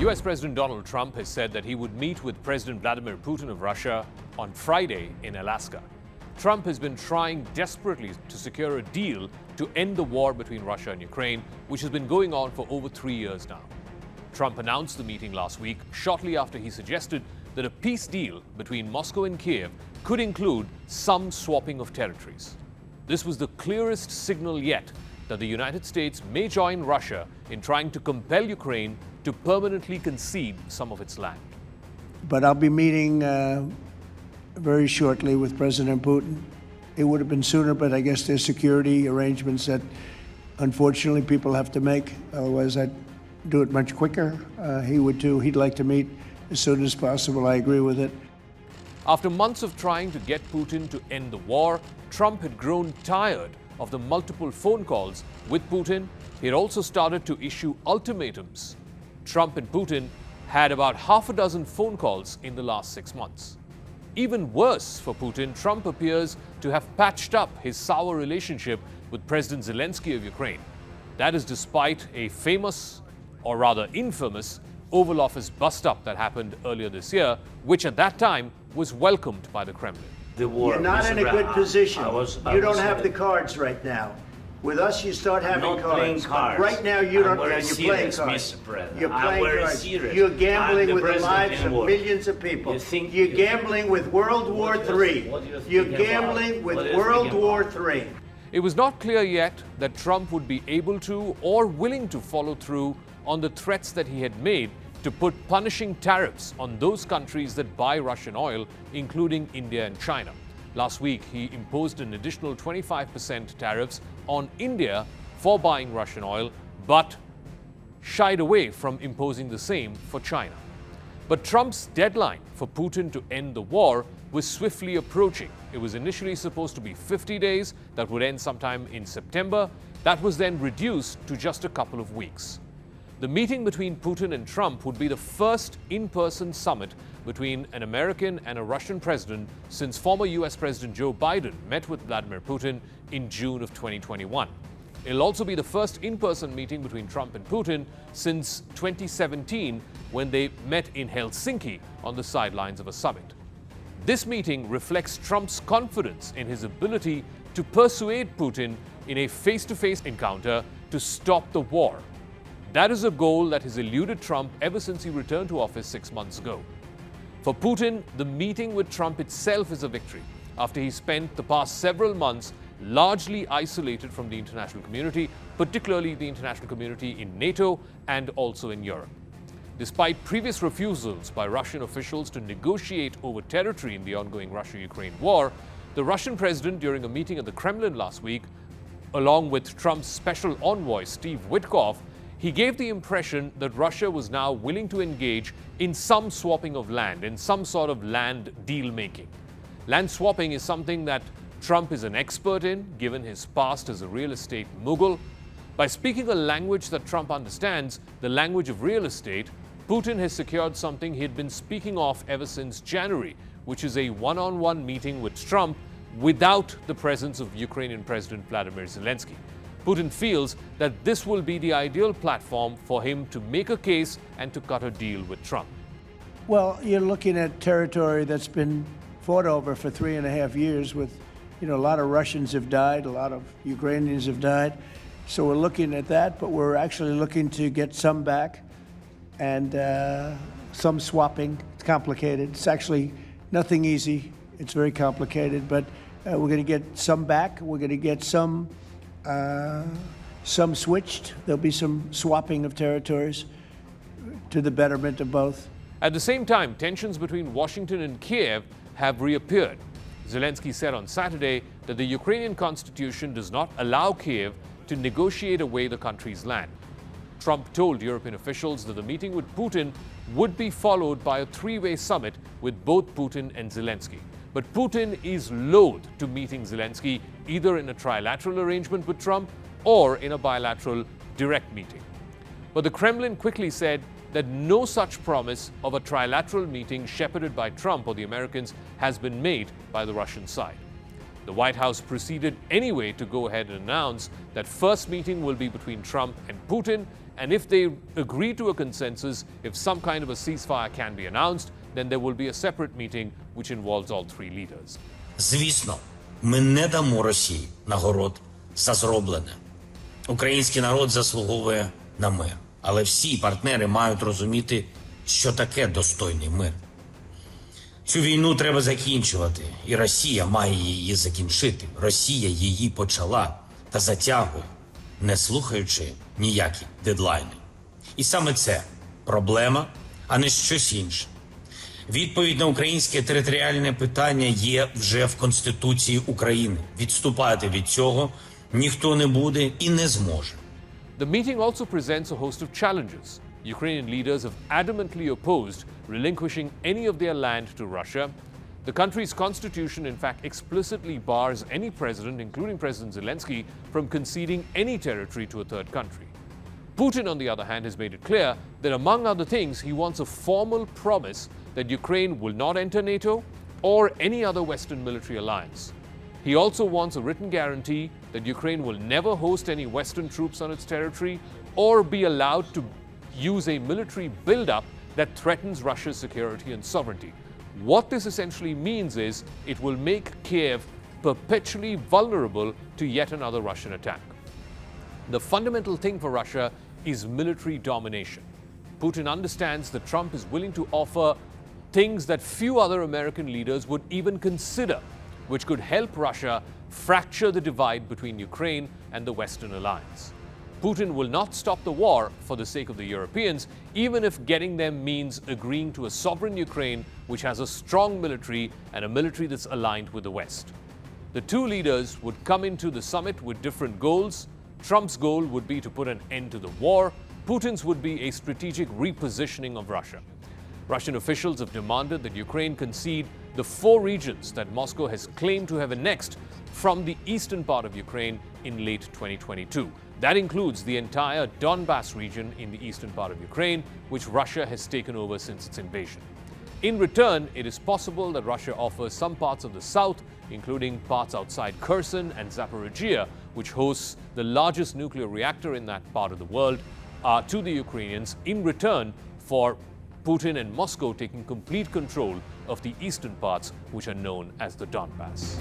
US President Donald Trump has said that he would meet with President Vladimir Putin of Russia on Friday in Alaska. Trump has been trying desperately to secure a deal to end the war between Russia and Ukraine, which has been going on for over 3 years now. Trump announced the meeting last week, shortly after he suggested that a peace deal between Moscow and Kiev could include some swapping of territories. This was the clearest signal yet that the United States may join Russia in trying to compel Ukraine to permanently concede some of its land. But I'll be meeting very shortly with President Putin. It would have been sooner, but I guess there's security arrangements that unfortunately people have to make. Otherwise, I'd do it much quicker. He would too. He'd like to meet as soon as possible. I agree with it. After months of trying to get Putin to end the war, Trump had grown tired of the multiple phone calls with Putin. He had also started to issue ultimatums. Trump and Putin had about half a dozen phone calls in the last 6 months. Even worse for Putin, Trump appears to have patched up his sour relationship with President Zelensky of Ukraine. That is despite a famous, or rather infamous, Oval Office bust-up that happened earlier this year, which at that time was welcomed by the Kremlin. You're not in a good position. You don't have the cards right now. With us, you start having cards. Right now, you don't. You're playing cards. You're playing cards. You're gambling with the lives of millions of people. You're gambling with World War III. You're gambling with World War III. It was not clear yet that Trump would be able to or willing to follow through on the threats that he had made to put punishing tariffs on those countries that buy Russian oil, including India and China. Last week, he imposed an additional 25% tariffs on India for buying Russian oil, but shied away from imposing the same for China. But Trump's deadline for Putin to end the war was swiftly approaching. It was initially supposed to be 50 days, that would end sometime in September. That was then reduced to just a couple of weeks. The meeting between Putin and Trump would be the first in-person summit between an American and a Russian president since former US President Joe Biden met with Vladimir Putin in June of 2021. It'll also be the first in-person meeting between Trump and Putin since 2017, when they met in Helsinki on the sidelines of a summit. This meeting reflects Trump's confidence in his ability to persuade Putin in a face-to-face encounter to stop the war. That is a goal that has eluded Trump ever since he returned to office 6 months ago. For Putin, the meeting with Trump itself is a victory, after he spent the past several months largely isolated from the international community, particularly the international community in NATO and also in Europe. Despite previous refusals by Russian officials to negotiate over territory in the ongoing Russia-Ukraine war, the Russian president, during a meeting at the Kremlin last week, along with Trump's special envoy Steve Witkoff, he gave the impression that Russia was now willing to engage in some swapping of land, in some sort of land deal-making. Land swapping is something that Trump is an expert in, given his past as a real estate mogul. By speaking a language that Trump understands, the language of real estate, Putin has secured something he had been speaking of ever since January, which is a one-on-one meeting with Trump without the presence of Ukrainian President Vladimir Zelensky. Putin feels that this will be the ideal platform for him to make a case and to cut a deal with Trump. Well, you're looking at territory that's been fought over for 3.5 years with, a lot of Russians have died, a lot of Ukrainians have died. So we're looking at that, but we're actually looking to get some back and some swapping. It's complicated. It's actually nothing easy. It's very complicated, but we're going to get some back. We're going to get some switched. There'll be some swapping of territories to the betterment of both. At the same time, tensions between Washington and Kiev have reappeared. Zelensky said on Saturday that the Ukrainian constitution does not allow Kiev to negotiate away the country's land. Trump told European officials that the meeting with Putin would be followed by a three-way summit with both Putin and Zelensky. But Putin is loath to meeting Zelensky either in a trilateral arrangement with Trump or in a bilateral direct meeting. But the Kremlin quickly said that no such promise of a trilateral meeting shepherded by Trump or the Americans has been made by the Russian side. The White House proceeded anyway to go ahead and announce that first meeting will be between Trump and Putin, and if they agree to a consensus, if some kind of a ceasefire can be announced, then there will be a separate meeting which involves all three leaders. Звісно, ми не дамо Росії нагород за зроблене. Український народ заслуговує на мир. Але всі партнери мають розуміти, що таке достойний мир. Цю війну треба закінчувати, і Росія має її закінчити. Росія її почала та затягує, не слухаючи ніякі дедлайни. І саме це проблема, а не щось інше. Відповідь на українське територіальне питання є вже в Конституції України. Відступати від цього ніхто не буде і не зможе. The meeting also presents a host of challenges. Ukrainian leaders have adamantly opposed relinquishing any of their land to Russia. The country's constitution, in fact, explicitly bars any president, including President Zelensky, from conceding any territory to a third country. Putin, on the other hand, has made it clear that, among other things, he wants a formal promise that Ukraine will not enter NATO or any other Western military alliance. He also wants a written guarantee that Ukraine will never host any Western troops on its territory or be allowed to use a military buildup that threatens Russia's security and sovereignty. What this essentially means is it will make Kiev perpetually vulnerable to yet another Russian attack. The fundamental thing for Russia is military domination. Putin understands that Trump is willing to offer things that few other American leaders would even consider, which could help Russia fracture the divide between Ukraine and the Western alliance. Putin will not stop the war for the sake of the Europeans, even if getting them means agreeing to a sovereign Ukraine which has a strong military and a military that's aligned with the West. The two leaders would come into the summit with different goals. Trump's goal would be to put an end to the war. Putin's would be a strategic repositioning of Russia. Russian officials have demanded that Ukraine concede the 4 regions that Moscow has claimed to have annexed from the eastern part of Ukraine in late 2022. That includes the entire Donbas region in the eastern part of Ukraine, which Russia has taken over since its invasion. In return, it is possible that Russia offers some parts of the south, including parts outside Kherson and Zaporizhia, which hosts the largest nuclear reactor in that part of the world, to the Ukrainians in return for Putin and Moscow taking complete control of the eastern parts, which are known as the Donbas.